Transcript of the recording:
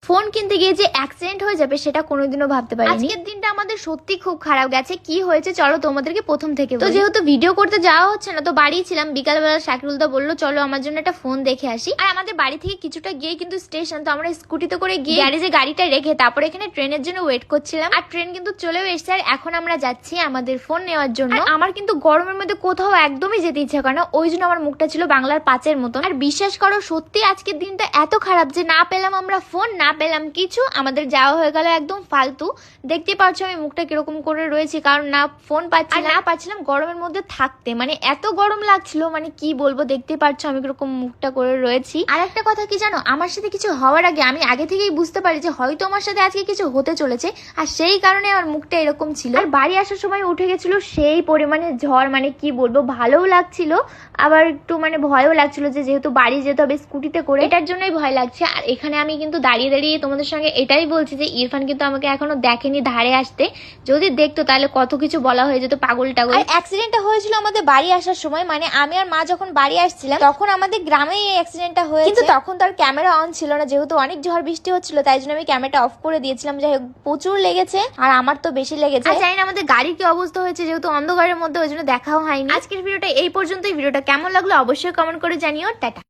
Phone কিনতে গিয়ে যে অ্যাক্সিডেন্ট হয়ে যাবে সেটা কোনোদিনও ভাবতে পারিনি। আজকের দিনটা আমাদের সত্যি খুব খারাপ গেছে। কি হয়েছে চলো তোমাদেরকে প্রথম থেকে বলি। তো যেহেতু ভিডিও করতে যাওয়া হচ্ছে না, তো বাড়ি ছিলাম, বিকালবেলা শাকিরুলদা বললো চলো আমার জন্য একটা ফোন দেখে আসি। আর আমাদের বাড়ি থেকে কিছুটা গিয়ে কিন্তু স্টেশন, তো আমরা স্কুটিতে করে গিয়ে গ্যারেজে গাড়িটা রেখে তারপর এখানে ট্রেনের জন্য ওয়েট করছিলাম। আর ট্রেন কিন্তু চলেও এসেছে, আর এখন আমরা যাচ্ছি আমাদের ফোন নেওয়ার জন্য। আমার কিন্তু গরমের মধ্যে কোথাও একদমই যেতে ইচ্ছা করে না, ওই জন্য আমার মুখটা ছিল বাংলার 5-এর মতন। আর বিশ্বাস করো সত্যি আজকের দিনটা এত খারাপ যে না পেলাম আমরা ফোন, না পেলাম কিছু, আমাদের যাওয়া হয়ে গেল একদম ফালতু। দেখতে পাচ্ছ আমি মুখটা কিরকম করে রয়েছি, কারণ না ফোন পাচ্ছি না পাচ্ছিলাম গরমের মধ্যে থাকতে, মানে এত গরম লাগছিল, মানে কি বলবো, দেখতে পাচ্ছ আমি কিরকম মুখটা করে রয়েছি। আর একটা কথা কি জানো, আমার সাথে কিছু হওয়ার আগে আমি আগে থেকেই বুঝতে পারি যে হয়তো আমার সাথে আজকে কিছু হতে চলেছে, আর সেই কারণে আমার মুখটা এরকম ছিল। আর বাড়ি আসার সময় উঠে গেছিল সেই পরিমাণে ঝড়, মানে কি বলবো, ভালোও লাগছিল আবার একটু মানে ভয়ও লাগছিল, যে যেহেতু বাড়ি যেতে হবে স্কুটিতে করে, এটার জন্যই ভয় লাগছে। আর এখানে আমি কিন্তু দাঁড়িয়ে দাঁড়িয়ে তোমাদের সঙ্গে এটাই বলছি যে ইরফান কিন্তু আমাকে এখনো দেখেনি ধারে আসতে, যদি দেখতো তাহলে কত কিছু বলা হয়ে যেত, পাগল টাগল। অ্যাক্সিডেন্টটা হয়েছিল আমাদের বাড়ি আসার সময়, মানে আমি আর মা যখন বাড়ি আসছিলাম তখন আমাদের গ্রামেই এই অ্যাক্সিডেন্টটা হয়েছে, কিন্তু তখন তার ক্যামেরা অন ছিল না, যেহেতু অনেক ঝড় বৃষ্টি হচ্ছিল তাই জন্য আমি ক্যামেরাটা অফ করে দিয়েছিলাম। যাই হোক প্রচুর লেগেছে, আর আমার তো বেশি লেগেছে। আর জানি না আমাদের গাড়ির কি অবস্থা হয়েছে, যেহেতু অন্ধকারের মধ্যে ওই জন্য দেখাও হয়নি। আজকের ভিডিওটা এই পর্যন্তই। ভিডিওটা কেমন লাগলো অবশ্যই কমেন্ট করে জানিও। টাটা।